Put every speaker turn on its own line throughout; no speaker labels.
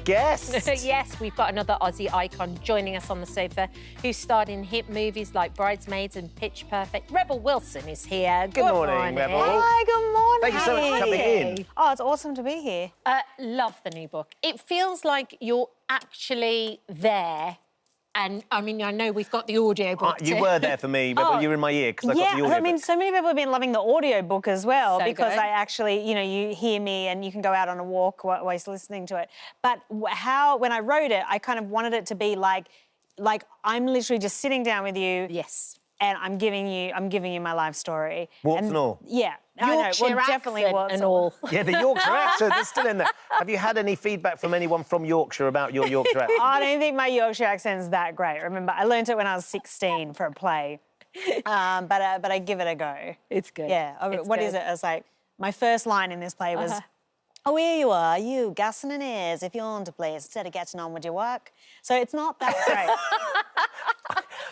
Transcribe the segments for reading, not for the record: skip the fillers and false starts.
guest.
Yes, we've got another Aussie icon joining us on the sofa who starred in hit movies like Bridesmaids and Pitch Perfect. Rebel Wilson is here.
Good morning, Rebel.
Hi, good morning.
Thank you so much for coming in.
Oh, it's awesome to be here.
Love the new book. It feels like you're actually there. And, I mean, I know we've got the audio book
You were there for me, Rebel. You were in my ear because I got the audio
I mean, so many people have been loving the audio book as well because
good.
I actually, you know, you hear me and you can go out on a walk while you're listening to it. But when I wrote it, I kind of wanted it to be like I'm literally just sitting down with you.
Yes.
And I'm giving you my life story.
Warts and all.
Yeah.
Yorkshire
I know. Well, definitely
accent
warts
and all.
Yeah, the Yorkshire accent is still in there. Have you had any feedback from anyone from Yorkshire about your Yorkshire accent?
I don't think my Yorkshire accent's that great. Remember, I learned it when I was 16 for a play. But I give it a go.
It's good.
Yeah. What is it? It's like, my first line in this play was, oh, here you are, you gassing in ears if you want to play instead of getting on with your work. So it's not that great.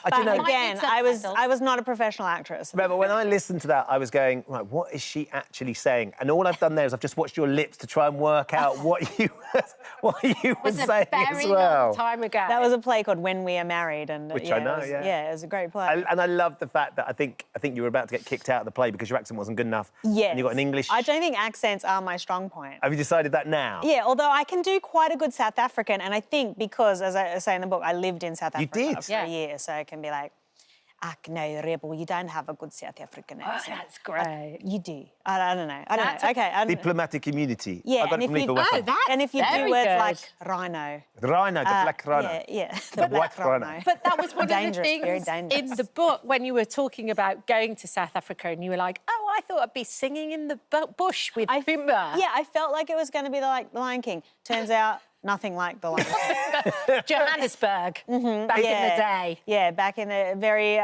But again, I was not a professional actress.
Rebel, when I listened to that, I was going, right, what is she actually saying? And all I've done there is I've just watched your lips to try and work out what you were saying as well.
Long time ago.
That was a play called When We Are Married, and
Which I know,
yeah, it was a great play.
And I love the fact that I think you were about to get kicked out of the play because your accent wasn't good enough.
Yes.
And you got an English.
I don't think accents are my strong point.
Have you decided that now?
Yeah, although I can do quite a good South African, and I think because, as I say in the book, I lived in South Africa for a year, so I can be like, no, Rebel, you don't have a good South African accent.
Oh, that's great.
You do. I don't know. I don't know. Okay.
Diplomatic immunity.
Yeah,
I got it from Lethal Weapon.
and if you do words like rhino.
The rhino, the black rhino.
Yeah,
the black rhino.
But that was one of the
Dangerous,
things
very dangerous.
in the book when you were talking about going to South Africa and you were like, oh, I thought I'd be singing in the bush with Pumbaa.
Yeah, I felt like it was going to be like the Lion King. Turns out, nothing like the Lion King.
Johannesburg, back in the day.
Yeah, back in a very,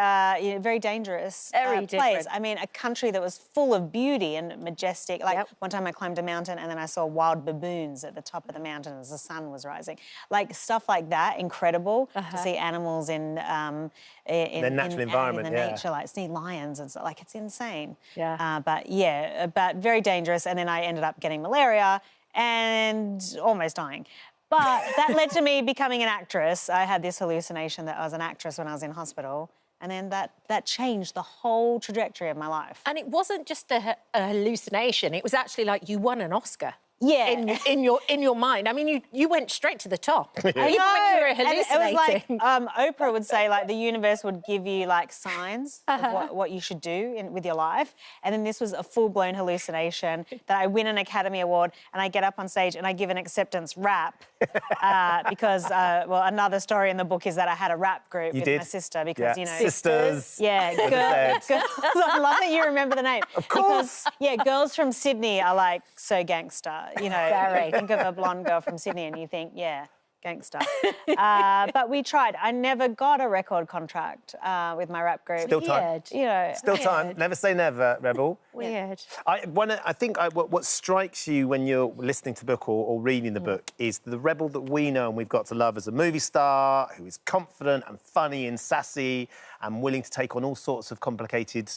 very dangerous place. I mean, a country that was full of beauty and majestic. Like, one time I climbed a mountain and then I saw wild baboons at the top of the mountain as the sun was rising. Like, stuff like that, incredible to see animals in
their natural environment,
in the nature, like see lions and stuff. Like, it's insane.
Yeah.
But very dangerous. And then I ended up getting malaria and almost dying. But that led to me becoming an actress. I had this hallucination that I was an actress when I was in hospital. And then that changed the whole trajectory of my life.
And it wasn't just a hallucination. It was actually like you won an Oscar.
Yeah.
In your mind. I mean, you went straight to the top.
I
Even when you were hallucinating.
It was like Oprah would say, like, the universe would give you, like, signs of what you should do with your life. And then this was a full-blown hallucination that I win an Academy Award and I get up on stage and I give an acceptance rap because, well, another story in the book is that I had a rap group with my sister because, you know...
Sisters.
Yeah, girls. I love that you remember the name.
Of course.
Because, girls from Sydney are, like, so gangster. You know, you think of a blonde girl from Sydney and you think, yeah, gangster. But we tried. I never got a record contract with my rap group.
Still time.
You know,
Still time. Never say never, Rebel.
Weird.
I think what strikes you when you're listening to the book or reading the book is the Rebel that we know and we've got to love as a movie star who is confident and funny and sassy and willing to take on all sorts of complicated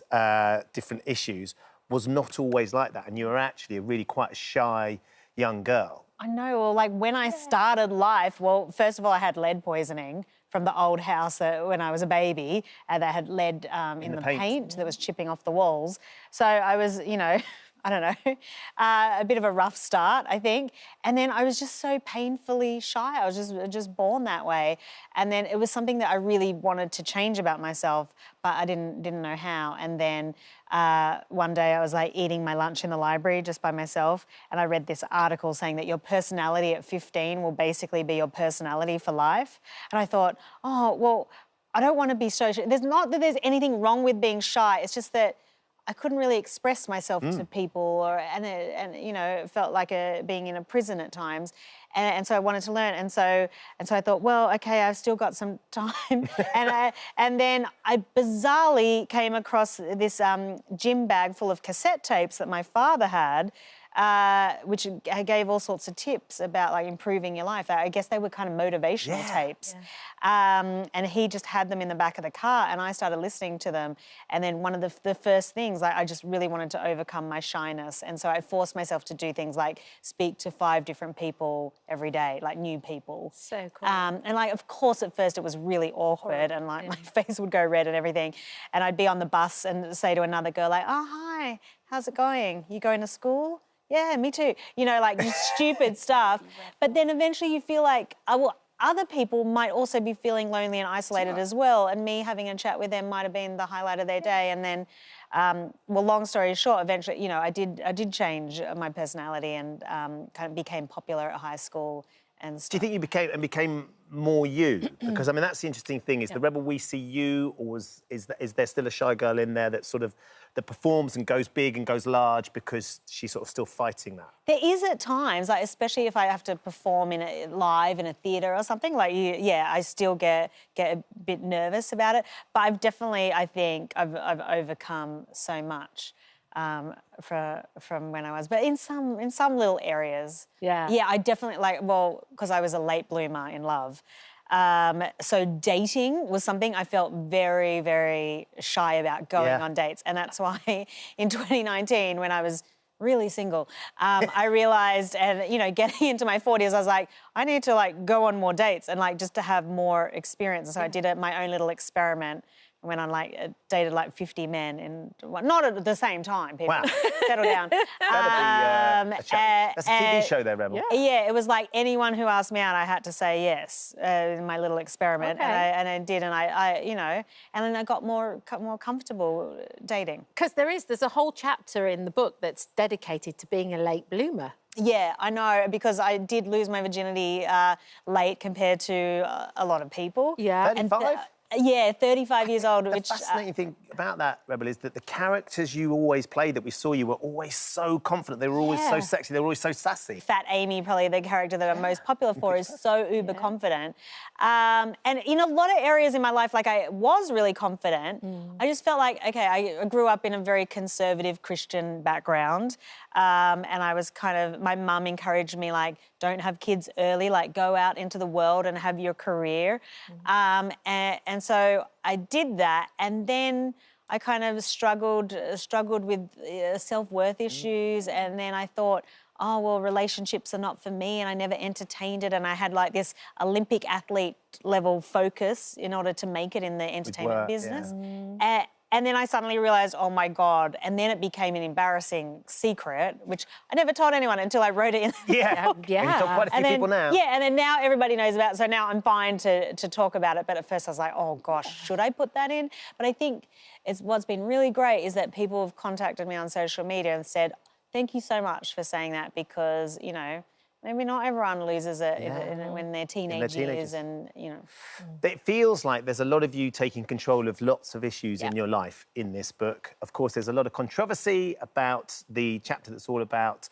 different issues was not always like that, and you were actually really quite a shy young girl.
I know. Well, like, when I started life, well, first of all, I had lead poisoning from the old house when I was a baby, and that had lead in the paint that was chipping off the walls. So I was, you know... I don't know, a bit of a rough start, I think. And then I was just so painfully shy. I was just born that way. And then it was something that I really wanted to change about myself, but I didn't know how. And then one day I was like eating my lunch in the library just by myself, and I read this article saying that your personality at 15 will basically be your personality for life. And I thought, oh, well, I don't want to be so shy. There's not that there's anything wrong with being shy. It's just that I couldn't really express myself to people, and you know, it felt like being in a prison at times, and so I wanted to learn, and so I thought, well, okay, I've still got some time, and then I bizarrely came across this gym bag full of cassette tapes that my father had. which gave all sorts of tips about like improving your life. I guess they were kind of motivational tapes. And he just had them in the back of the car, and I started listening to them. And then one of the first things, I just really wanted to overcome my shyness. And so I forced myself to do things like speak to 5 different people every day, like new people.
So cool.
And like, of course, at first it was really awkward and like my face would go red and everything. And I'd be on the bus and say to another girl like, oh, hi, how's it going? You going to school? Yeah, me too. You know, like just stupid stuff. But then eventually you feel like, oh, well, other people might also be feeling lonely and isolated as well. And me having a chat with them might have been the highlight of their day. And then, well, long story short, eventually, you know, I did change my personality and kind of became popular at high school and stuff.
Do you think you became more you? Because, I mean, that's the interesting thing, is the Rebel we see you, or is there still a shy girl in there that sort of, that performs and goes big and goes large because she's sort of still fighting that?
There is at times, like especially if I have to perform live in a theatre or something, like I still get a bit nervous about it. But I've definitely, I think, I've overcome so much from when I was, but in some little areas. Yeah, I definitely because I was a late bloomer in love. So dating was something I felt very, very shy about going on dates. And that's why in 2019, when I was really single, I realised, and, you know, getting into my 40s, I was like, I need to, like, go on more dates and, like, just to have more experience. And so I did my own little experiment. I went on, like, dated, like, 50 men in... Well, not at the same time, people.
Wow.
Settle down.
That's a TV show there, Rebel.
Yeah, it was like anyone who asked me out, I had to say yes in my little experiment.
Okay.
And I did, and I you know, and then I got more comfortable dating.
Because there's a whole chapter in the book that's dedicated to being a late bloomer.
Yeah, I know, because I did lose my virginity late compared to a lot of people.
Yeah.
35?
Yeah, 35 years old.
The fascinating thing about that, Rebel, is that the characters you always played, that we saw you, were always so confident. They were always so sexy. They were always so sassy.
Fat Amy, probably the character that I'm most popular for, is so uber confident. And in a lot of areas in my life, like, I was really confident. I just felt like, okay, I grew up in a very conservative Christian background. And I was kind of, my mum encouraged me, like, don't have kids early, like, go out into the world and have your career. And so I did that, and then I kind of struggled with self-worth issues, and then I thought, oh, well, relationships are not for me, and I never entertained it, and I had, like, this Olympic athlete level focus in order to make it in the entertainment business. And then I suddenly realised, oh, my God. And then it became an embarrassing secret, which I never told anyone until I wrote it in the book.
And you told quite a few people now.
Yeah, and then now everybody knows about it, so now I'm fine to talk about it. But at first I was like, oh, gosh, should I put that in? But I think what's been really great is that people have contacted me on social media and said, thank you so much for saying that, because, you know, maybe not everyone loses it when they're teenage years, and, you know.
It feels like there's a lot of you taking control of lots of issues in your life in this book. Of course, there's a lot of controversy about the chapter that's all about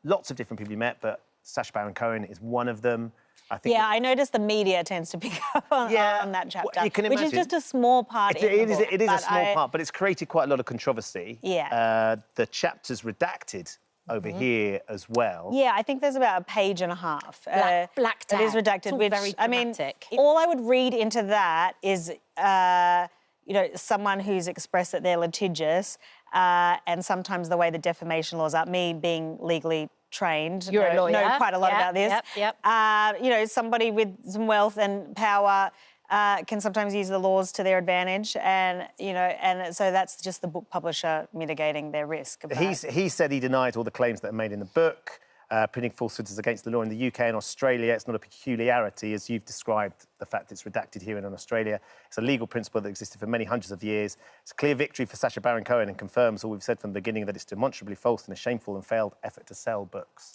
lots of different people you met, but Sacha Baron Cohen is one of them. I think
I noticed the media tends to pick up on that chapter,
well, you can imagine.
Which is just a small part in the book.
It is a small part, but it's created quite a lot of controversy. The chapter's redacted over here as well. Yeah,
I think there's about a page and a half.
Black
it is redacted, which,
very dramatic.
I mean, all I would read into that is, you know, someone who's expressed that they're litigious, and sometimes the way the defamation laws are, me being legally trained,
You're a lawyer.
know quite a lot about this. You know, somebody with some wealth and power can sometimes use the laws to their advantage, and, you know, and so that's just the book publisher mitigating their risk.
He said he denied all the claims that are made in the book. Printing falsehoods is against the law in the UK and Australia. It's not a peculiarity, as you've described the fact it's redacted here in Australia. It's a legal principle that existed for many hundreds of years. It's a clear victory for Sacha Baron Cohen and confirms all we've said from the beginning, that it's demonstrably false and a shameful and failed effort to sell books.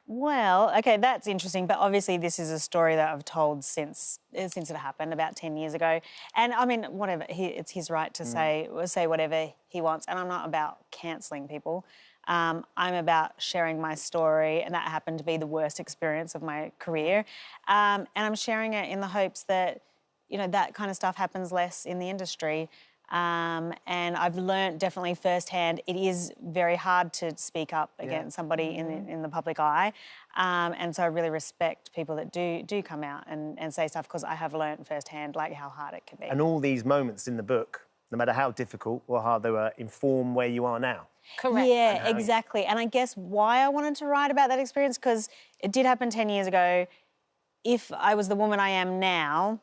Well, OK, that's interesting, but obviously this is a story that I've told since it happened about 10 years ago. And, I mean, whatever, it's his right to say whatever he wants, and I'm not about cancelling people. I'm about sharing my story, and that happened to be the worst experience of my career. And I'm sharing it in the hopes that, you know, that kind of stuff happens less in the industry. And I've learnt definitely firsthand it is very hard to speak up against somebody in the public eye. And so I really respect people that do come out and say stuff, because I have learnt firsthand like how hard it can be.
And all these moments in the book, no matter how difficult or hard they were, inform where you are now.
Correct.
Yeah, exactly. And I guess why I wanted to write about that experience, because it did happen 10 years ago. If I was the woman I am now,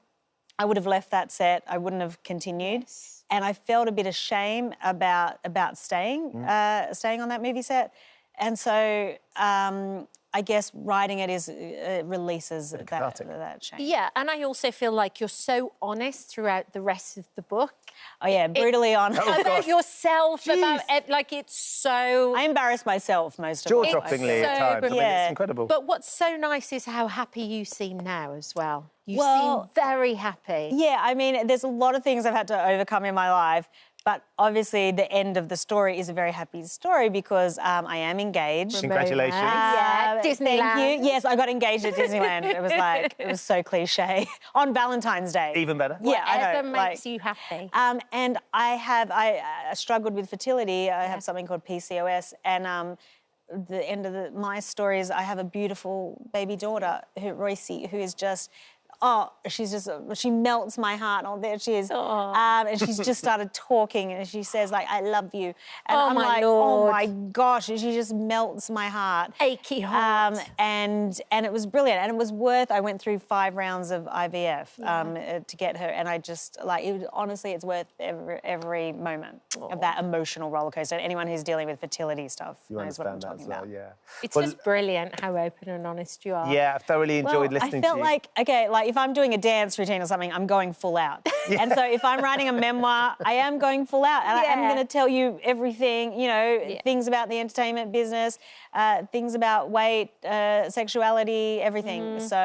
I would have left that set. I wouldn't have continued.
Yes.
And I felt a bit of shame about staying on that movie set. And so I guess writing it releases that shame.
Yeah, and I also feel like you're so honest throughout the rest of the book.
Oh, yeah, brutally honest.
About yourself, about it, like it's so...
I embarrass myself most of the time.
Jaw-droppingly at times. I mean, it's incredible.
But what's so nice is how happy you seem now as well. You
Well,
seem very happy.
Yeah, I mean, there's a lot of things I've had to overcome in my life, but obviously the end of the story is a very happy story because I am engaged.
Congratulations.
Yeah, Disneyland.
Thank you. Yes, I got engaged at Disneyland. It was so cliche. On Valentine's Day.
Even better.
Yeah, I know.
Whatever makes you happy.
And I struggled with fertility. I have something called PCOS, and the end of my story is I have a beautiful baby daughter, Royce, who is just... Oh, she melts my heart. Oh, there she is. And she's just started talking and she says, like, I love you. And I'm like,
Lord.
oh, my gosh. And she just melts my heart.
Achy heart.
And it was brilliant. And it was I went through 5 rounds of IVF to get her. And I just, like, honestly, it's worth every moment of that emotional roller coaster. And anyone who's dealing with fertility stuff knows what I'm talking about.
Yeah.
It's just brilliant how open and honest you are.
Yeah, I've thoroughly enjoyed listening to you.
I felt like, okay, like if I'm doing a dance routine or something, I'm going full out. And so if I'm writing a memoir, I am going full out. And I'm going to tell you everything, you know, things about the entertainment business, things about weight, sexuality, everything. So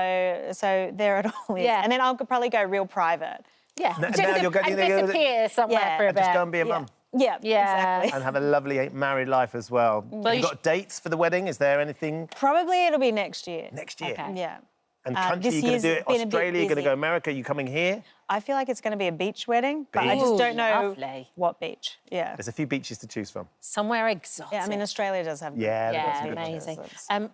there it all is.
Yeah.
And then I'll probably go real private.
Yeah.
Now you're going to
disappear somewhere for a bit.
Just go and be a mum.
Yeah, exactly.
And have a lovely married life as well.
Well,
you got dates for the wedding? Is there anything?
Probably it'll be next year.
Next year?
Okay.
Yeah.
And country, you're going to do it Australia, you're going to go America, you coming here?
I feel like it's going to be a beach wedding, but I just don't know what beach. Yeah.
There's a few beaches to choose from.
Somewhere exotic.
Yeah, I mean, Australia does have...
Yeah, amazing.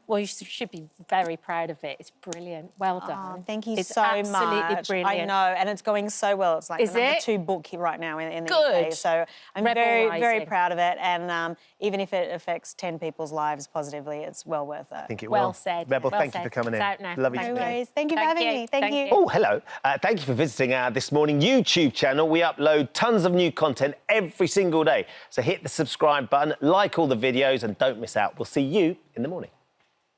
Well, you should be very proud of it. It's brilliant. Well done.
Oh, thank you
it's
so much.
Absolutely brilliant.
I know, and it's going so well. It's like the number 2 book right now in the UK. So I'm very proud of it. And even if it affects 10 people's lives positively, it's well worth it.
I think it will.
Well said.
Rebel, thank you for coming in. Lovely to
No
meet you.
worries. Thank you for having me. Thank you.
Oh, hello. Thank you for visiting our This Morning YouTube channel. We upload tons of new content every single day. So hit the subscribe button, like all the videos, and don't miss out. We'll see you in the morning.